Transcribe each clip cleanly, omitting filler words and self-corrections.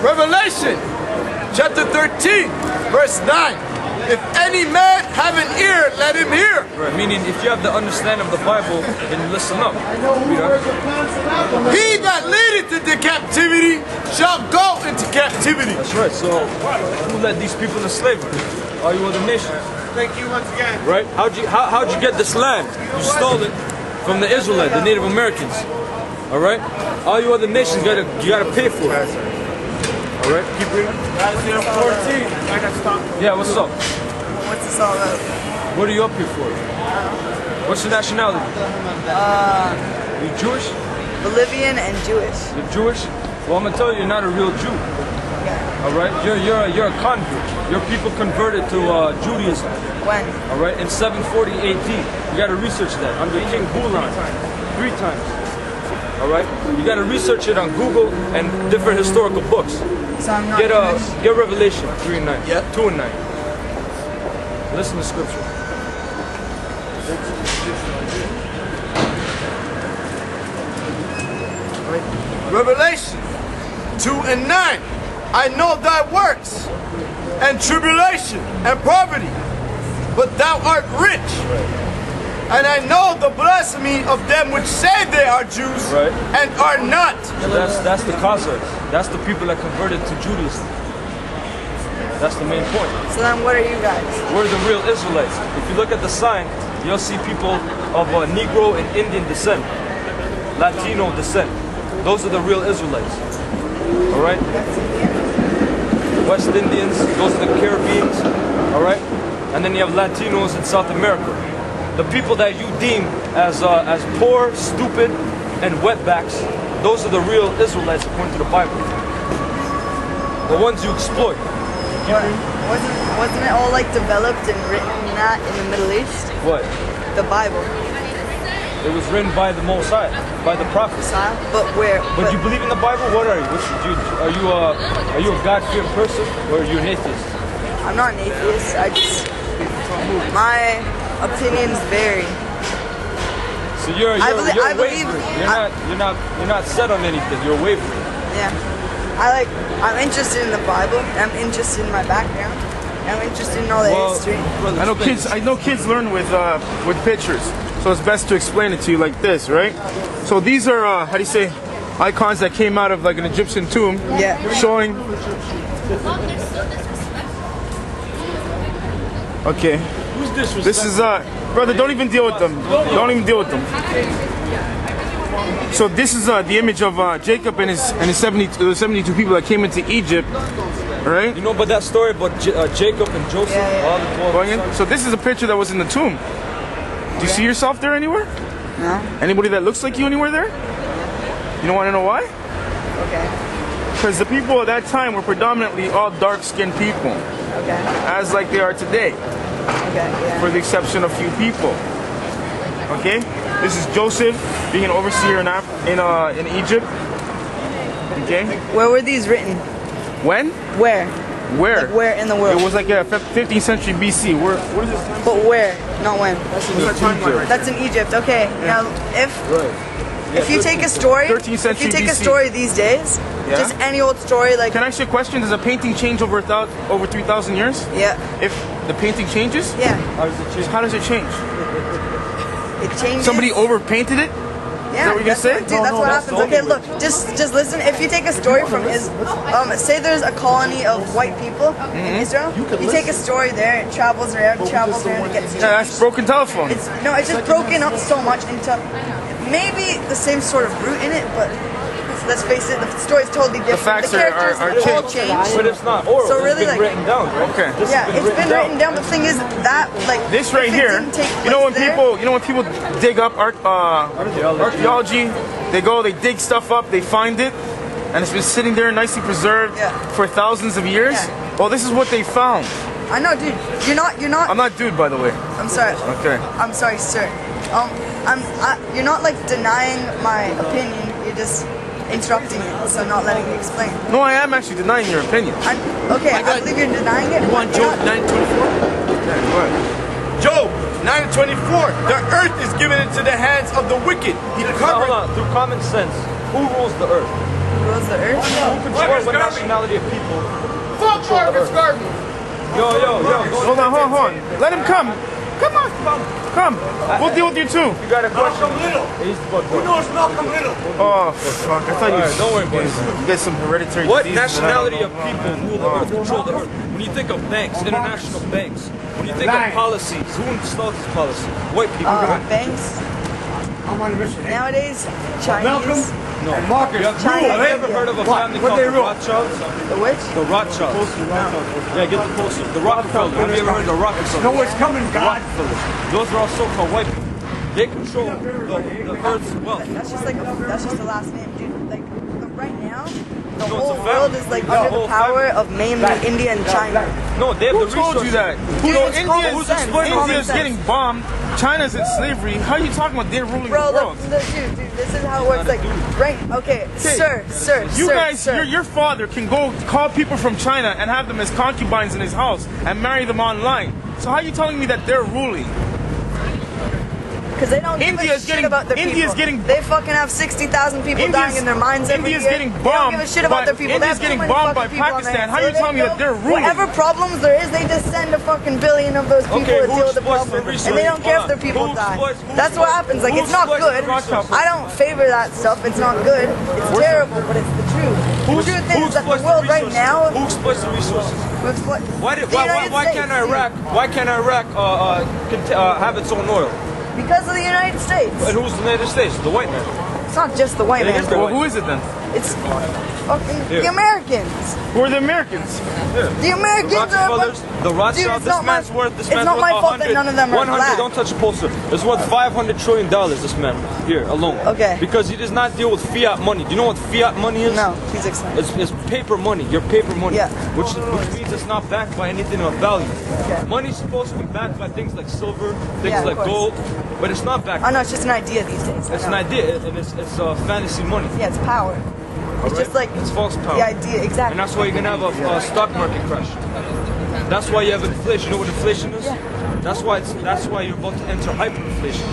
Revelation chapter 13, verse 9. If any man have an ear, let him hear. Right, meaning if you have the understanding of the Bible, then listen up. He that leadeth into captivity shall go into captivity. That's right. So who led these people into slavery? All you other nations. Thank you once again. Right? How'd you get this land? You stole it from the Israelites, the Native Americans. All right? All you other nations you gotta pay for it. All right? Keep reading. Isaiah 14. I got stopped. Yeah, what's up? What's this all about? What are you up here for? What's your nationality? You Jewish? Bolivian and Jewish. You're Jewish? Well, I'm gonna tell you, you're not a real Jew. All right? You're a convert. Your people converted to Judaism. When? All right? In 740 AD. You gotta research that under King Bulan. 3 times. All right? You gotta research it on Google and different historical books. So I'm not Get Revelation 3 and 9. Yeah. 2 and 9. Listen to scripture. Revelation 2 and 9. I know thy works and tribulation and poverty, but thou art rich. And I know the blasphemy of them which say they are Jews and are not. So that's the Khazars. That's the people that converted to Judaism. That's the main point. So then what are you guys? We're the real Israelites. If you look at the sign, you'll see people of Negro and Indian descent, Latino descent. Those are the real Israelites. All right? West Indians, those are the Caribbeans. All right? And then you have Latinos in South America. The people that you deem as poor, stupid, and wetbacks, those are the real Israelites according to the Bible. The ones you exploit. Wasn't it all like developed and written in that in the Middle East? What? The Bible. It was written by the Most High, by the prophets. But where? But you believe in the Bible? What are you? Are you a God-fearing person, or are you an atheist? I'm not an atheist. My opinions vary. So you're I believe. You're not set on anything. You're wavering. Yeah. I'm interested in the Bible. I'm interested in my background. I'm interested in all the history. I know kids learn with pictures, so it's best to explain it to you like this, right? So these are how do you say, icons that came out of like an Egyptian tomb, showing. Okay. Who's this? This is brother. Don't even deal with them. Don't even deal with them. So this is the image of Jacob and his 72 people that came into Egypt, right? You know about that story about Jacob and Joseph? All the 12 sons? So this is a picture that was in the tomb. Do you see yourself there anywhere? No. Anybody that looks like you anywhere there? You don't want to know why? Okay. Because the people at that time were predominantly all dark-skinned people, Okay. as like they are today, Okay. Yeah. for the exception of few people. Okay. This is Joseph being an overseer in Egypt. Okay. Where were these written? When? Where? Where? Like where in the world? It was like 15th century BC. What is this? But where? Not when. Egypt. That's in Egypt. Okay. Now, if you take a story, 13th century if you take a BC. story these days, just any old story like. Can I ask you a question? Does a painting change over 3,000 years? Yeah. If the painting changes? Yeah. How does it change? It changes. Somebody overpainted it? Yeah, what you're gonna say? Dude, that's what happens. Okay, look, just listen. If you take a story from say there's a colony of white people in Israel, you take a story there, it travels around, and it gets changed. Yeah, that's broken telephone. It's just broken up so much into maybe the same sort of root in it, but let's face it, the story's totally different. The facts characters are all changed. changed. But it's not oral. So really, it's been written down, right? Okay. It's been written down. But the thing is that this right if it here, didn't take you know when place people dig up archaeology, they dig stuff up, they find it, and it's been sitting there nicely preserved for thousands of years. Yeah. Well, this is what they found. I know, dude. You're not. I'm not dude, by the way. I'm sorry. Okay. I'm sorry, sir. You're not like denying my opinion. You're just interrupting it, so not letting me explain. No, I am actually denying your opinion. I believe you're denying it. You want Job 9:24? Yeah, go ahead. Job 9:24. The earth is given into the hands of the wicked. Hold on. Through common sense, who rules the earth? Who controls the earth? What nationality of people? Fuck Marcus Garvey. Yo. Hold on. Let him come. Come. We'll deal with you too. You got a question? Malcolm Little. He's the Who knows Malcolm Little? Oh, fuck. I thought Alright, don't worry, boys. you get some hereditary What diseases that I nationality don't of know. people rule the earth, control the earth? When you think of banks, international banks, when you think of policies, who installs these policies? White people. Banks. I'm on a mission. Nowadays, Malcolm Chinese. and Marcus China. Have you ever heard of a family What called they the rule? Rothschilds? The which? The Rothschilds. Yeah, get the poster. The Rockefellers. Have you ever heard of the Rockefellers? Know what's coming, The God. Rockefellers. Those are all so-called white people. They control the earth's wealth. That's just the last name, dude. Like right now, the No, whole it's a world family. is like The under whole the power of mainly India and China. No, they have Who the told you resources. that? Dude, it's common India's, sense. Common India's sense. getting bombed. China's in slavery. How are you talking about they're ruling Bro, the world? look, dude, this is how it works. Like, right? Okay, sir. You guys, sir. your father can go call people from China and have them as concubines in his house and marry them online. So how are you telling me that they're ruling? Because they don't give India's a shit getting- about their India's people. getting- They fucking have 60,000 people dying in their minds every India's year. getting They don't bombed give a shit about by- their people. India's They have too getting many bombed fucking by people on their Pakistan. hands. How are So you telling me they that they're go, ruling? Whatever problems there is, they just send a fucking billion of those people Okay, to who deal with the exploits the problem. resources? And they don't care if Hold their on. people Who die. exploits- who That's what exploits- happens. Like, who it's not exploits good. the resources? I don't favor that stuff. It's not good. It's terrible, but it's the truth. The truth is that the exploits world right resources? now... Who exploits the resources? who exploit- Why the United can't States, Iraq? Why can't Iraq have its own oil? Because of the United States. And who's the United States? The white man. It's not just the white It man. is the Well, who is it then? It's fucking the Yeah. Americans. Who are the Americans? The Americans are. Rockefellers, the Dude, Rothschilds. it's This not my. man's worth. This It's man's not worth my fault that 100, none of them are 100. black. Don't touch the poster. It's worth $500 trillion. This man here alone. Okay. Because he does not deal with fiat money. Do you know what fiat money is? No, please explain. It's paper money. Your paper money. Yeah. Which means it's not backed by anything of value. Okay. Money's supposed to be backed by things like silver, things Yeah, of like course. gold, but it's not backed. I know it's just an idea these days. I It's an know. idea, and it's fantasy money. Yeah, it's power. It's Alright? just like It's false power. the idea, exactly. And that's why you're gonna have a stock market crash. That's why you have inflation. You know what inflation is? Yeah. That's why you're about to enter hyperinflation.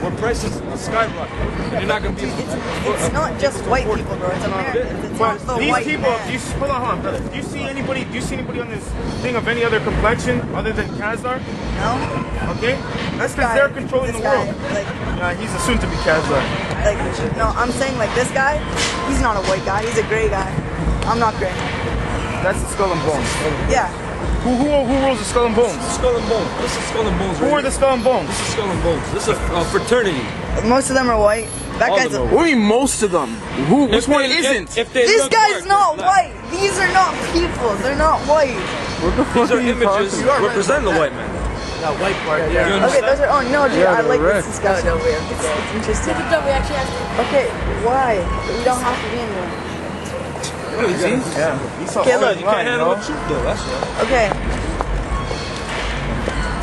Where prices skyrocket. And you're not gonna be. It's not just white people, bro. It's Americans. It's not the These white people, man. hold on, brother. Do you see anybody on this thing of any other complexion other than Kazar? No? Okay? That's because Guy- they're controlling this the guy, world. Like, He's a soon-to-be Kazar. no, I'm saying like this guy, he's not a white guy. He's a gray guy. I'm not gray. That's the Skull and Bones. Yeah. Who rules the Skull and Bones? Skull and Bones. This is Skull and Bones. Who right are the here. Skull and Bones? This is Skull and Bones. This is a fraternity. Most of them are white. That All guy's of them a. are What do you mean most of them? Which If one they- isn't? If they This look guy's dark, not they're black. white. These are not people. They're not white. These are images representing the white man. That white part You there. Okay, understand? those are. Oh no, dude, I like correct. this discussion. It's interesting. Okay, why? We don't have to be in there. Yeah. He saw Okay, all look, that You can't line, handle yo. the truth though. That's right. Okay.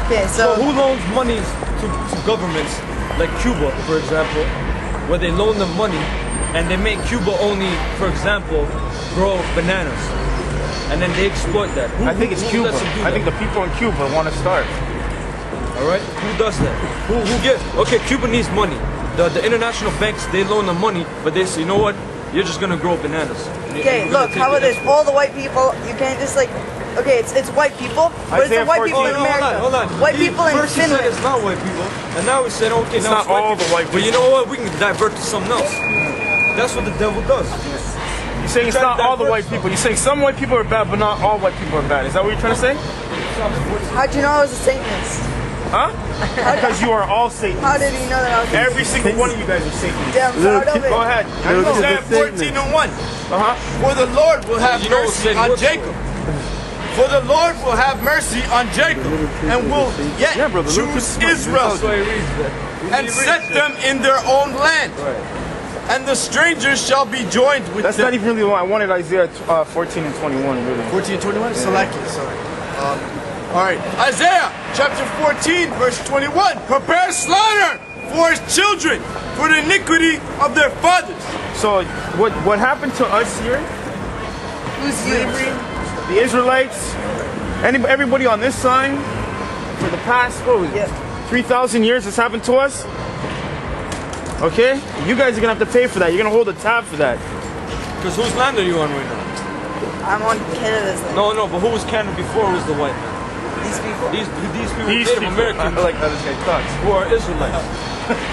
Okay, So so who loans money to governments like Cuba, for example, where they loan them money and they make Cuba only, for example, grow bananas, and then they exploit that? I think it's who Cuba. lets them do I think that? the people in Cuba want to start. All right, who does that? Who gives? Okay, Cuba needs money. The international banks, they loan them money, but they say, you know what? You're just gonna grow bananas. okay, You're gonna look, take how the about this? export. All the white people, you can't just like. Okay, it's white people, but it's Isaiah the white people 14. in America. Hold on. White people in First he said Finland. it's not white people, and now we said okay, It's now not it's white all people. the white But you people. know what? We can divert to something else. That's what the devil does. You're saying it's not all the white people. You're saying some white people are bad, but not all white people are bad. Is that what you're trying to say? How'd you know I was a Satanist? Huh? Because you are all Satanists. How did he know that I was a Every single one of you guys are Satanists. damn proud of it? Go ahead. Isaiah 14:1. Uh-huh. For the Lord will have You know mercy what on Satan Jacob. For the Lord will have mercy on Jacob and will yet Yeah, brother, look choose at this. Israel That's why he reads that. and set them in their own land. And the strangers shall be joined with That's them. not even really what I wanted. Isaiah 14 and 21, really. 14 and 21? Select it, sorry. All right. Isaiah chapter 14, verse 21. Prepare slaughter for his children, for the iniquity of their fathers. So what happened to us here? Who's you? The Israelites, everybody on this sign, for the past, what was it, Yeah. 3,000 years has happened to us. Okay? You guys are going to have to pay for that. You're going to hold a tab for that. Because whose land are you on right now? I'm on Canada's land. No, but who was Canada before? Who was the white man? These people. These people, These Native people. Americans, I like how this guy talks. who are Israelites.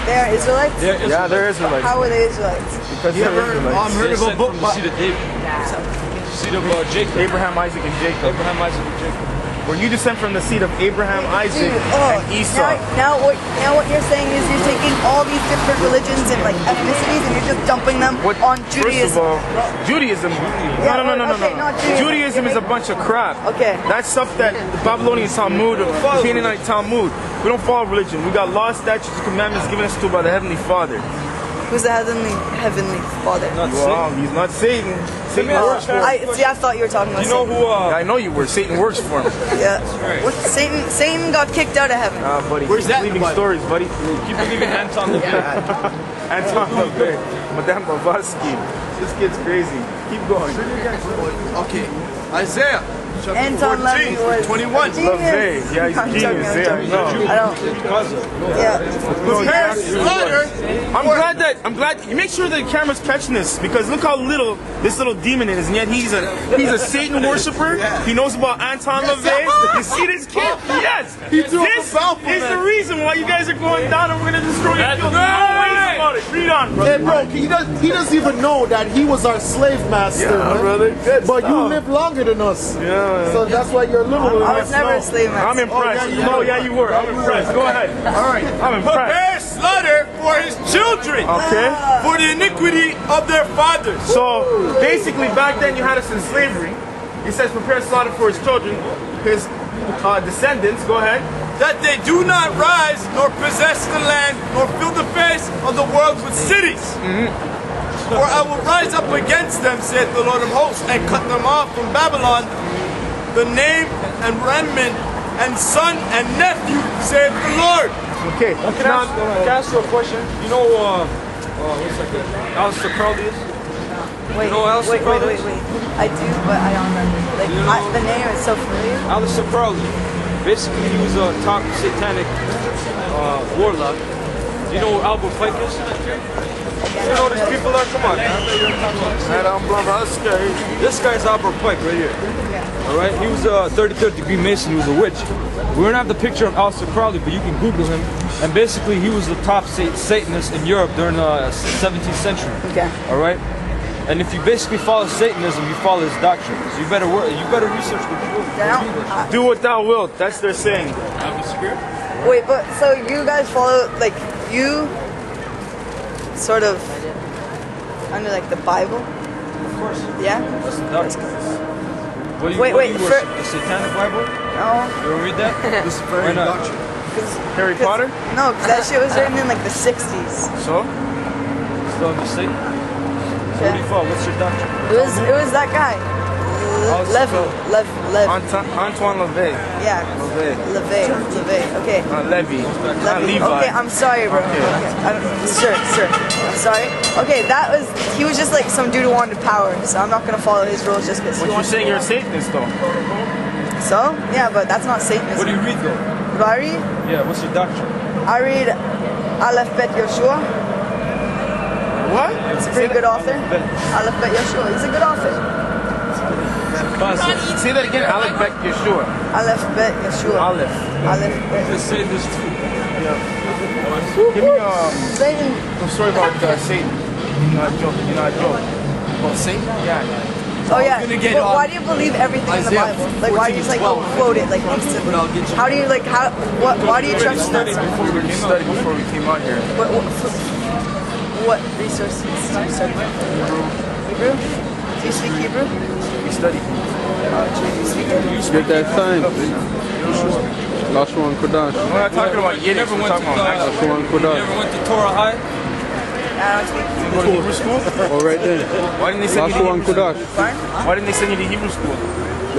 They are Israelites? They're Israelites. Yeah, they're Israelites. How are they Israelites? Because You they're ever Israelites. heard They're of a sent book from the seed of David. Seed of Jacob. Abraham, Isaac, and Jacob. Abraham, Isaac, and Jacob. Were you descend from the seed of Abraham, Isaac, and Esau? Now what you're saying is you're taking all these different religions and like ethnicities and you're just dumping them on First Judaism. of all, Judaism. Yeah, No. okay, not Judaism. Judaism is a bunch of crap. Okay. That's stuff that the Babylonian Talmud, or the Canaanite Talmud. We don't follow religion. We got laws, statutes, and commandments given us to by the Heavenly Father. Who's the heavenly Father? Not Wow, he's not Satan. Satan works for him. I thought you were talking about You know Satan. who? I know you were. Satan works for him. Yeah. What, Satan got kicked out of heaven. Buddy, Where's keep that in the believing Bible? stories, buddy. Keep believing Anton LaVey. Anton LaVey, Madame Blavatsky. This kid's crazy. Keep going. Okay, Isaiah. Chapter Anton 14, LaVey was 21. genius. LaVey. Yeah, he's a I'm genius. joking, I'm Yeah, joking. no. I don't. Yeah. Prepare slaughter. I'm glad you make sure the camera's catching this, because look how little this little demon is, and yet he's a Satan worshiper. He knows about Anton LaVey. You see this kid? Yes. This is the reason why you guys are going down, and we're gonna destroy your field. No ways about it. Read on, bro. Hey, bro, he doesn't even know that he was our slave master, man. brother. Good But you stuff. live longer than us. Yeah. So that's why you're little. I was never a slave master. I'm impressed. You were. I'm impressed. Go ahead. All right. I'm impressed. Prepare slaughter for his children. Okay. For the iniquity of their fathers. So basically, back then you had us in slavery. He says, prepare slaughter for his children, his descendants. Go ahead. That they do not rise nor possess the land nor fill the face of the world with cities. For I will rise up against them, saith the Lord of hosts, and cut them off from Babylon, the name and remnant and son and nephew, saith the Lord. Okay. Can I ask you a question? You know, what's that guy? Alistair Crowley is? Wait, You know Alistair wait. Crowley? I do, but I don't remember. Like, You know- the name is so familiar. Alistair Crowley. Basically, he was a top satanic warlock. Do you know who Albert Pike is? You know these people are? Come on, man. Madame Blavatsky. This guy's Albert Pike right here. Alright? He was a 33rd degree Mason. He was a witch. We don't have the picture of Aleister Crowley, but you can Google him. And basically, he was the top Satanist in Europe during the 17th century. Okay. Alright? And if you basically follow Satanism, you follow his doctrine. So you better research what you do. Now, Do what thou wilt. That's their saying. wait, but so you guys follow, like, you sort of under like the Bible? Of course. Yeah? That's the doctrine. What do you, Wait, what do you wait, worship? The Satanic Bible? No. You wanna read that? This is very Why not? doctrine. Harry Potter? No, because that shit was written in like the 60s. So? Still under Satan? So what do you follow? What's your doctrine? It was that guy. Levy. Antoine LaVey. Yeah. LaVey. Levy. Okay. Levy. Not Levy. Levi. Okay, I'm sorry, bro. Okay. Sir. I'm sorry. Okay, he was just like some dude who wanted power, so I'm not gonna follow his rules just because he But you're wants saying you're a Satanist, though. So? Yeah, but that's not Satanism. What do you read though? What do I read? Yeah, what's your doctrine? I read Aleph Bet Yoshua. What? He's a pretty good author. Aleph Bet Yoshua. He's a good author. Say that again. Aleph Bet Yeshua. Aleph Bet Yoshua. Aleph. Aleph Bet. Just say this too. Give me Satan. a story about Satan. You know, a joke. About Satan? Yeah. Oh yeah. gonna get But on why do you believe everything in the Isaiah Bible? Like why do you just like 14:12. quote it like instantly? But I'll get you. How do you like why do you trust that? We did study before we came out here. What resources do you study? Hebrew? Do you speak Hebrew? We studied. Do you speak Hebrew? Get that time. Lashwan Kodash. We're not talking about Yiddish. never We're went talking to, about actual. Lashwan You Kodash. ever went to Torah High? I don't speak You Hebrew. go to Hebrew school? All right then. Why didn't they send you to Lashwan Hebrew school? Kodash. Fine? Why didn't they send you to Hebrew school?